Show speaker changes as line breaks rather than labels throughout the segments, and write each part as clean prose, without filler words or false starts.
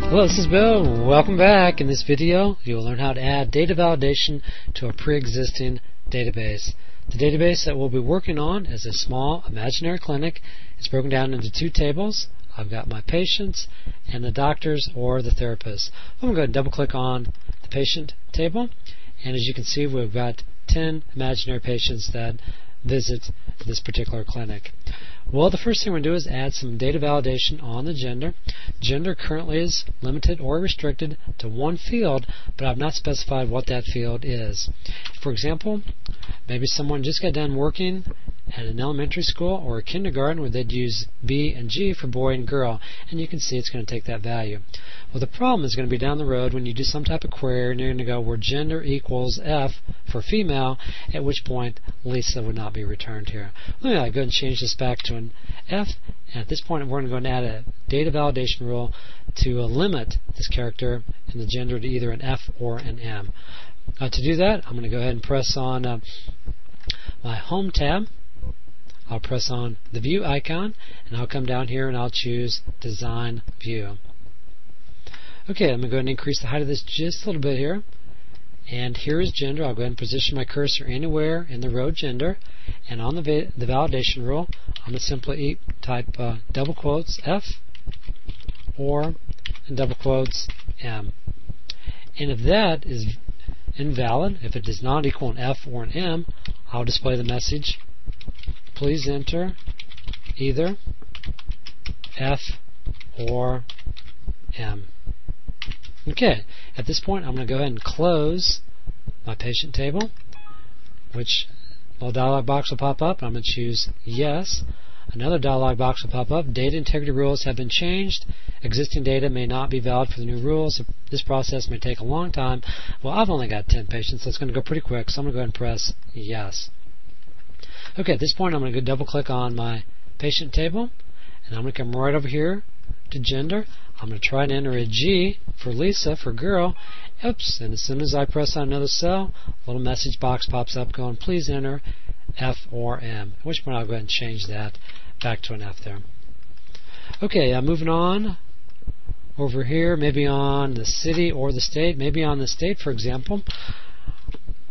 Hello, this is Bill. Welcome back. In this video, you will learn how to add data validation to a pre-existing database. The database that we'll be working on is a small imaginary clinic. It's broken down into two tables. I've got my patients and the doctors or the therapists. I'm going to go ahead and double click on the patient table, and as you can see, we've got 10 imaginary patients that visit this particular clinic. Well, the first thing we're going to do is add some data validation on the gender. Gender currently is limited or restricted to one field, but I've not specified what that field is. For example, maybe someone just got done working at an elementary school or a kindergarten where they'd use B and G for boy and girl, and you can see it's going to take that value. Well, the problem is going to be down the road when you do some type of query and you're going to go where gender equals F for female, at which point Lisa would not be returned here. Let me go ahead and change this back to an F, and at this point we're going to go and add a data validation rule to limit this character and the gender to either an F or an M. To do that, I'm going to go ahead and press on my Home tab. I'll press on the View icon, and I'll come down here and I'll choose Design View. Okay, I'm going to go ahead and increase the height of this just a little bit here. And here is gender. I'll go ahead and position my cursor anywhere in the row gender. And on the validation rule, I'm going to simply type double quotes F or double quotes M. And if that is invalid, if it does not equal an F or an M, I'll display the message, please enter either F or M. Okay, at this point I'm going to go ahead and close my patient table, which a little dialog box will pop up, and I'm going to choose Yes. Another dialog box will pop up. Data integrity rules have been changed. Existing data may not be valid for the new rules. This process may take a long time. Well, I've only got 10 patients, so it's going to go pretty quick, so I'm going to go ahead and press Yes. Okay, at this point I'm going to go double click on my patient table, and I'm going to come right over here to gender. I'm going to try to enter a G for Lisa, for girl. Oops, and as soon as I press on another cell, a little message box pops up going, please enter F or M, at which point I'll go ahead and change that back to an F there. Okay, moving on over here, maybe on the city or the state, maybe on the state, for example.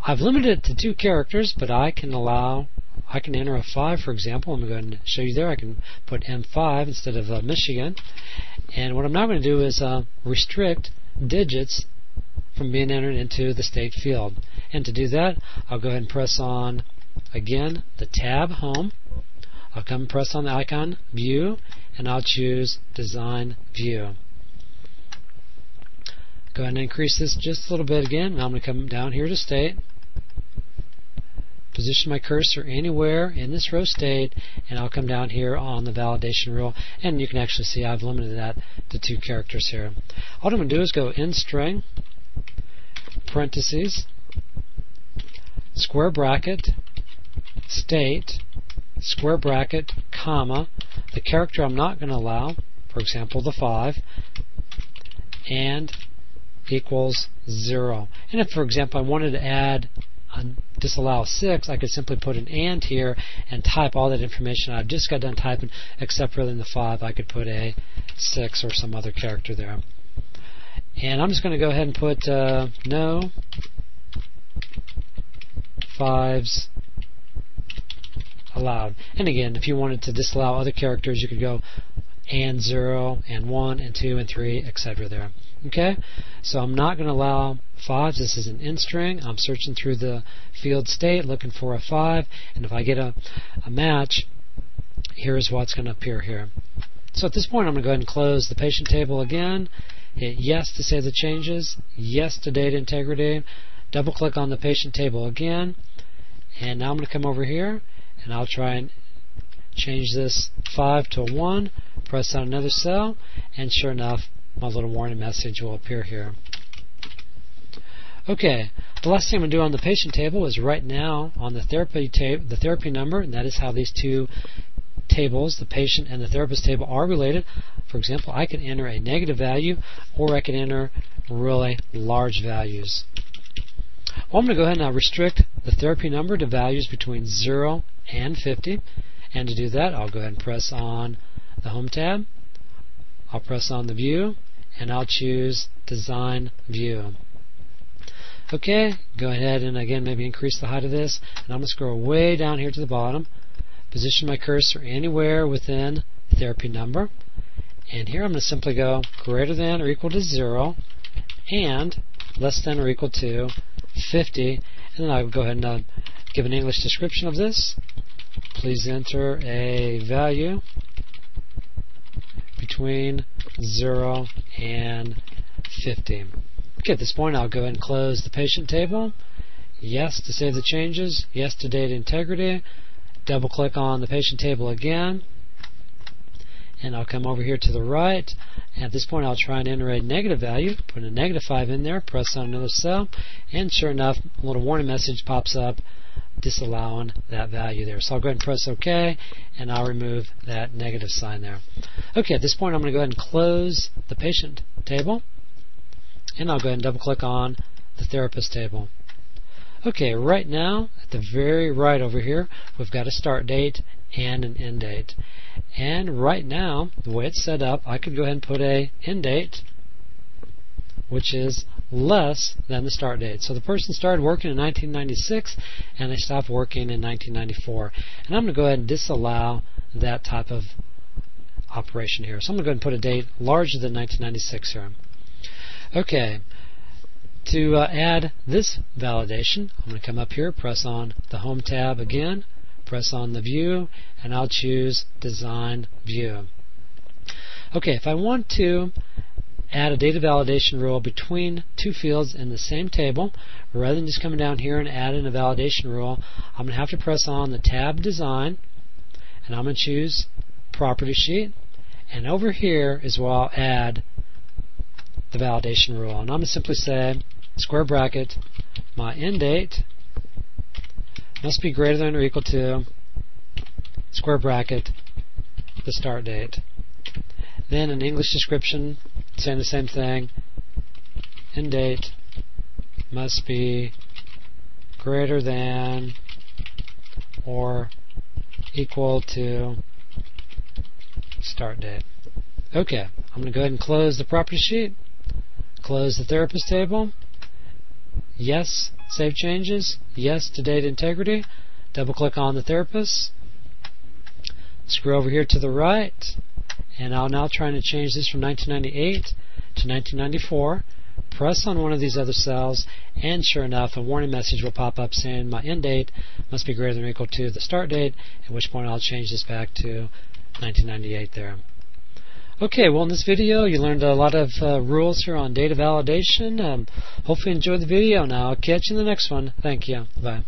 I've limited it to 2 characters, but I can enter a 5, for example. I'm going to go ahead and show you there. I can put M5 instead of Michigan. And what I'm now going to do is restrict digits from being entered into the state field. And to do that, I'll go ahead and press on, again, the tab Home. I'll come and press on the icon View, and I'll choose Design View. Go ahead and increase this just a little bit again. Now I'm going to come down here to State, position my cursor anywhere in this row state, and I'll come down here on the validation rule, and you can actually see I've limited that to 2 characters here. All I'm going to do is go in string, parentheses, square bracket, state, square bracket, comma, the character I'm not going to allow, for example the 5, and equals 0. And if, for example, I wanted to add disallow 6, I could simply put an and here and type all that information I've just got done typing, except for in the 5 I could put a 6 or some other character there. And I'm just going to go ahead and put no 5s allowed. And again, if you wanted to disallow other characters, you could go and 0 and 1 and 2 and 3, etc. there. Okay, so I'm not going to allow 5s. This is an int string. I'm searching through the field state looking for a 5, and if I get a match, here's what's going to appear here. So at this point I'm going to go ahead and close the patient table again, hit yes to save the changes, yes to data integrity, double click on the patient table again, and now I'm going to come over here and I'll try and change this 5 to a 1, press on another cell, and sure enough my little warning message will appear here. Okay, the last thing I'm going to do on the patient table is right now on the therapy number, and that is how these 2 tables, the patient and the therapist table, are related. For example, I can enter a negative value, or I can enter really large values. Well, I'm going to go ahead and now restrict the therapy number to values between 0 and 50, and to do that I'll go ahead and press on the Home tab, I'll press on the View, and I'll choose Design View. Okay, go ahead and again maybe increase the height of this, and I'm going to scroll way down here to the bottom, position my cursor anywhere within therapy number, and here I'm going to simply go greater than or equal to 0 and less than or equal to 50, and then I'll go ahead and give an English description of this. Please enter a value between 0 and 50. Okay, at this point I'll go ahead and close the patient table. Yes to save the changes. Yes to data integrity. Double click on the patient table again. And I'll come over here to the right. And at this point I'll try and enter a negative value. Put a -5 in there. Press on another cell. And sure enough, a little warning message pops up disallowing that value there. So I'll go ahead and press OK, and I'll remove that negative sign there. Okay, at this point I'm going to go ahead and close the patient table, and I'll go ahead and double click on the therapist table. Okay, right now at the very right over here we've got a start date and an end date. And right now the way it's set up, I could go ahead and put a end date which is less than the start date. So the person started working in 1996 and they stopped working in 1994. And I'm going to go ahead and disallow that type of operation here. So I'm going to go ahead and put a date larger than 1996 here. Okay, to add this validation, I'm going to come up here, press on the Home tab again, press on the View, and I'll choose Design View. Okay, if I want to add a data validation rule between two fields in the same table, rather than just coming down here and adding a validation rule, I'm going to have to press on the tab Design, and I'm going to choose Property Sheet, and over here is where I'll add the validation rule. And I'm going to simply say square bracket, my end date must be greater than or equal to square bracket, the start date. Then an English description saying the same thing. End date must be greater than or equal to start date. Okay, I'm going to go ahead and close the property sheet, close the therapist table. Yes, save changes. Yes to data integrity. Double click on the therapist. Scroll over here to the right, and I'll now try to change this from 1998 to 1994. Press on one of these other cells, and sure enough, a warning message will pop up saying my end date must be greater than or equal to the start date, at which point I'll change this back to 1998 there. Okay, well in this video you learned a lot of rules here on data validation. Hopefully you enjoyed the video. Now I'll catch you in the next one. Thank you. Bye.